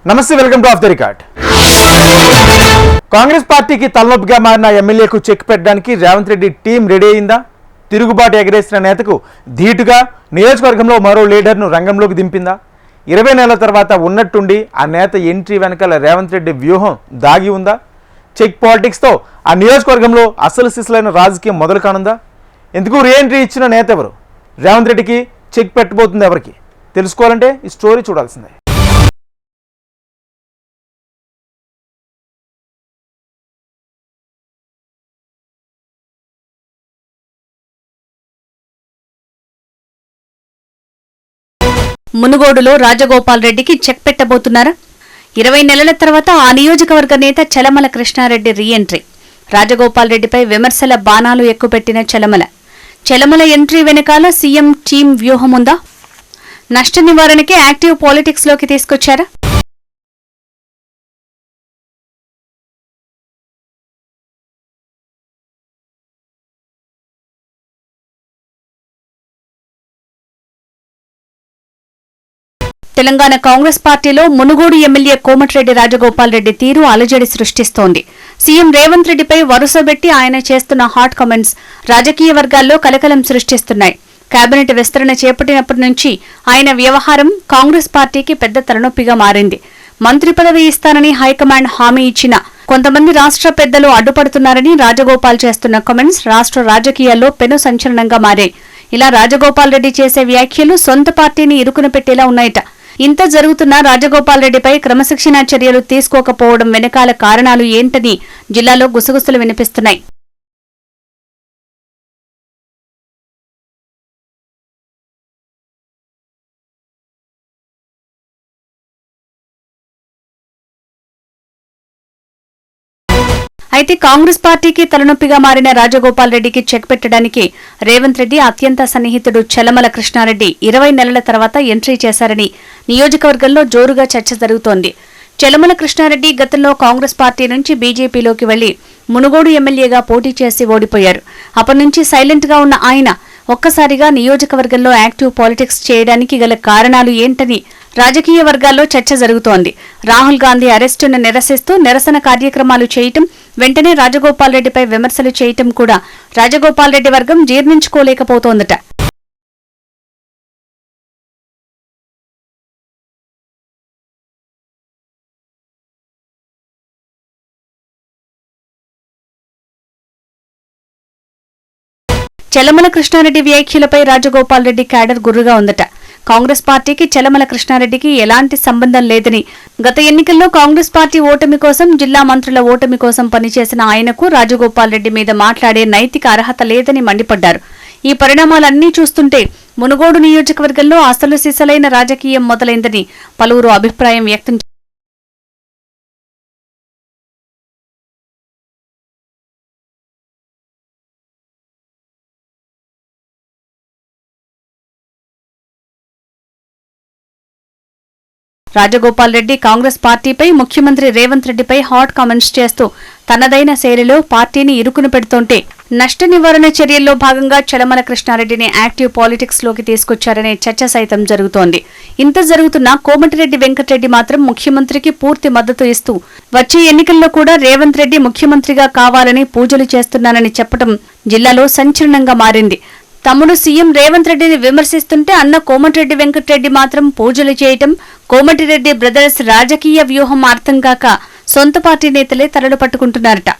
నమస్తే, welcome to of the record. Congress పార్టీకి తలనొప్పిగా మారిన ఎమ్మెల్యేకు చెక్ పెట్టడానికి రేవంత్ రెడ్డి టీం రెడీ అయిందా? తిరుగుబాటు ఎగరేసిన నేతకు ధీటుగా నియోజకవర్గంలో మరో లీడర్ను రంగంలోకి దింపిందా? 20 నెలల తర్వాత ఉన్నట్టుండి ఆ నేత ఎంట్రీ వెనకాల రేవంత్ రెడ్డి వ్యూహం దాగి ఉందా? చెక్ పాలిటిక్స్తో ఆ నియోజకవర్గంలో అసలు సిసలైన రాజకీయం మొదలు కానుందా? ఎందుకు రీఎంట్రీ ఇచ్చిన నేత ఎవరు? రేవంత్ రెడ్డికి చెక్ పెట్టబోతుంది ఎవరికి? తెలుసుకోవాలంటే ఈ స్టోరీ చూడాల్సిందే. మునుగోడులో రాజగోపాల్ రెడ్డికి చెక్ పెట్టబోతున్నారా? 20 నెలల తర్వాత ఆ నియోజకవర్గ నేత చలమల కృష్ణారెడ్డి రీఎంట్రీ. రాజగోపాల్ రెడ్డిపై విమర్శల బాణాలు ఎక్కుపెట్టిన చలమల ఎంట్రీ వెనకాల సీఎం టీం వ్యూహముందా? నష్ట నివారణకి యాక్టివ్ పాలిటిక్స్లోకి తీసుకొచ్చారా? తెలంగాణ కాంగ్రెస్ పార్టీలో మునుగోడు ఎమ్మెల్యే కోమటిరెడ్డి రాజగోపాల్ రెడ్డి తీరు అలజడి సృష్టిస్తోంది. సీఎం రేవంత్ రెడ్డిపై వరుసబెట్టి ఆయన చేస్తున్న హాట్ కామెంట్స్ రాజకీయ వర్గాల్లో కలకలం సృష్టిస్తున్నాయి. కేబినెట్ విస్తరణ చేపట్టినప్పటి నుంచి ఆయన వ్యవహారం కాంగ్రెస్ పార్టీకి పెద్ద తలనొప్పిగా మారింది. మంత్రి పదవి ఇస్తానని హైకమాండ్ హామీ ఇచ్చినా కొంతమంది రాష్ట్ర పెద్దలు అడ్డుపడుతున్నారని రాజగోపాల్ చేస్తున్న కామెంట్స్ రాష్ట్ర రాజకీయాల్లో పెను సంచలనంగా మారాయి. ఇలా రాజగోపాల్ రెడ్డి చేసే వ్యాఖ్యలు సొంత పార్టీని ఇరుకున పెట్టేలా ఉన్నాయట. ఇంత జరుగుతున్న రాజగోపాల్ రెడ్డిపై క్రమశిక్షణా చర్యలు తీసుకోకపోవడం వెనకాల కారణాలు ఏంటని జిల్లాలో గుసగుసలు వినిపిస్తున్నాయి. అయితే కాంగ్రెస్ పార్టీకి తలనొప్పిగా మారిన రాజగోపాల్ రెడ్డికి చెక్ పెట్టడానికి రేవంత్ రెడ్డి అత్యంత సన్నిహితుడు చలమల కృష్ణారెడ్డి 20 నెలల తర్వాత ఎంట్రీ చేశారని నియోజకవర్గంలో జోరుగా చర్చ జరుగుతోంది. చలమల కృష్ణారెడ్డి గతంలో కాంగ్రెస్ పార్టీ నుంచి బీజేపీలోకి వెళ్లి మునుగోడు ఎమ్మెల్యేగా పోటీ చేసి ఓడిపోయారు. అప్పటి నుంచి సైలెంట్ గా ఉన్న ఆయన ఒక్కసారిగా నియోజకవర్గంలో యాక్టివ్ పాలిటిక్స్ చేయడానికి గల కారణాలు ఏంటని రాజకీయ వర్గాల్లో చర్చ జరుగుతోంది. రాహుల్ గాంధీ అరెస్టును నిరసిస్తూ నిరసన కార్యక్రమాలు చేయటం, వెంటనే రాజగోపాల్ రెడ్డిపై విమర్శలు చేయటం కూడా రాజగోపాల్ రెడ్డి వర్గం జీర్ణించుకోలేకపోతోందట. చలమల కృష్ణారెడ్డి వ్యాఖ్యలపై రాజగోపాల్ రెడ్డి క్యాడర్ గుర్రుగా ఉందట. కాంగ్రెస్ పార్టీకి చలమల కృష్ణారెడ్డికి ఎలాంటి సంబంధం లేదని, గత ఎన్నికల్లో కాంగ్రెస్ పార్టీ ఓటమి కోసం, జిల్లా మంత్రుల ఓటమి కోసం పనిచేసిన ఆయనకు రాజగోపాల్ రెడ్డి మీద మాట్లాడే నైతిక అర్హత లేదని మండిపడ్డారు. ఈ పరిణామాలన్నీ చూస్తుంటే మునుగోడు నియోజకవర్గంలో అసలు సిసలైన రాజకీయం మొదలైందని పలువురు అభిప్రాయం వ్యక్తం చేశారు. రాజగోపాల్ రెడ్డి కాంగ్రెస్ పార్టీపై, ముఖ్యమంత్రి రేవంత్ రెడ్డిపై హాట్ కామెంట్స్ చేస్తూ తనదైన శైలిలో పార్టీని ఇరుకున పెడుతుంటే నష్ట నివారణ చర్యల్లో భాగంగా చలమల కృష్ణారెడ్డిని యాక్టివ్ పాలిటిక్స్ లోకి తీసుకొచ్చారనే చర్చ సైతం జరుగుతోంది. ఇంత జరుగుతున్నా కోమటిరెడ్డి వెంకటరెడ్డి మాత్రం ముఖ్యమంత్రికి పూర్తి మద్దతు ఇస్తూ వచ్చే ఎన్నికల్లో కూడా రేవంత్ రెడ్డి ముఖ్యమంత్రిగా కావాలని పూజలు చేస్తున్నానని చెప్పడం జిల్లాలో సంచలనంగా మారింది. తమ్ముడు సీఎం రేవంత్ రెడ్డిని విమర్శిస్తుంటే అన్న కోమటిరెడ్డి వెంకటరెడ్డి మాత్రం పూజలు చేయటం, కోమటిరెడ్డి బ్రదర్స్ రాజకీయ వ్యూహం అర్థం కాక సొంత పార్టీ నేతలే తలలు పట్టుకుంటున్నారట.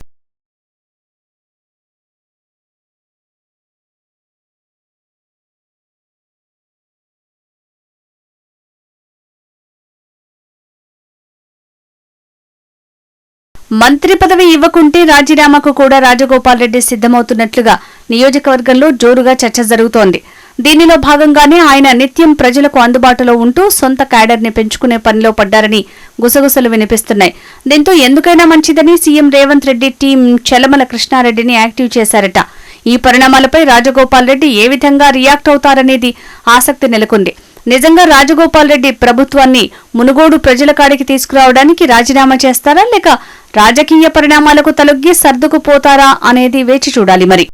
మంత్రి పదవి ఇవ్వకుంటే రాజీనామాకు కూడా రాజగోపాల్ రెడ్డి సిద్ధమవుతున్నట్లుగా నియోజకవర్గంలో జోరుగా చర్చ జరుగుతోంది. దీనిలో భాగంగానే ఆయన నిత్యం ప్రజలకు అందుబాటులో ఉంటూ సొంత క్యాడర్ని పెంచుకునే పనిలో పడ్డారని గుసగుసలు వినిపిస్తున్నాయి. దీంతో ఎందుకైనా మంచిదని సీఎం రేవంత్ రెడ్డి టీం చలమల కృష్ణారెడ్డిని యాక్టివ్ చేశారట. ఈ పరిణామాలపై రాజగోపాల్ రెడ్డి ఏ విధంగా రియాక్ట్ అవుతారనేది ఆసక్తి నెలకొంది. నిజంగా రాజగోపాల్ రెడ్డి ప్రభుత్వాన్ని మునుగోడు ప్రజల కాడికి తీసుకురావడానికి రాజీనామా చేస్తారా, లేక రాజకీయ పరిణామాలకు తలొగ్గి సర్దుకుపోతారా అనేది వేచి చూడాలి మరి.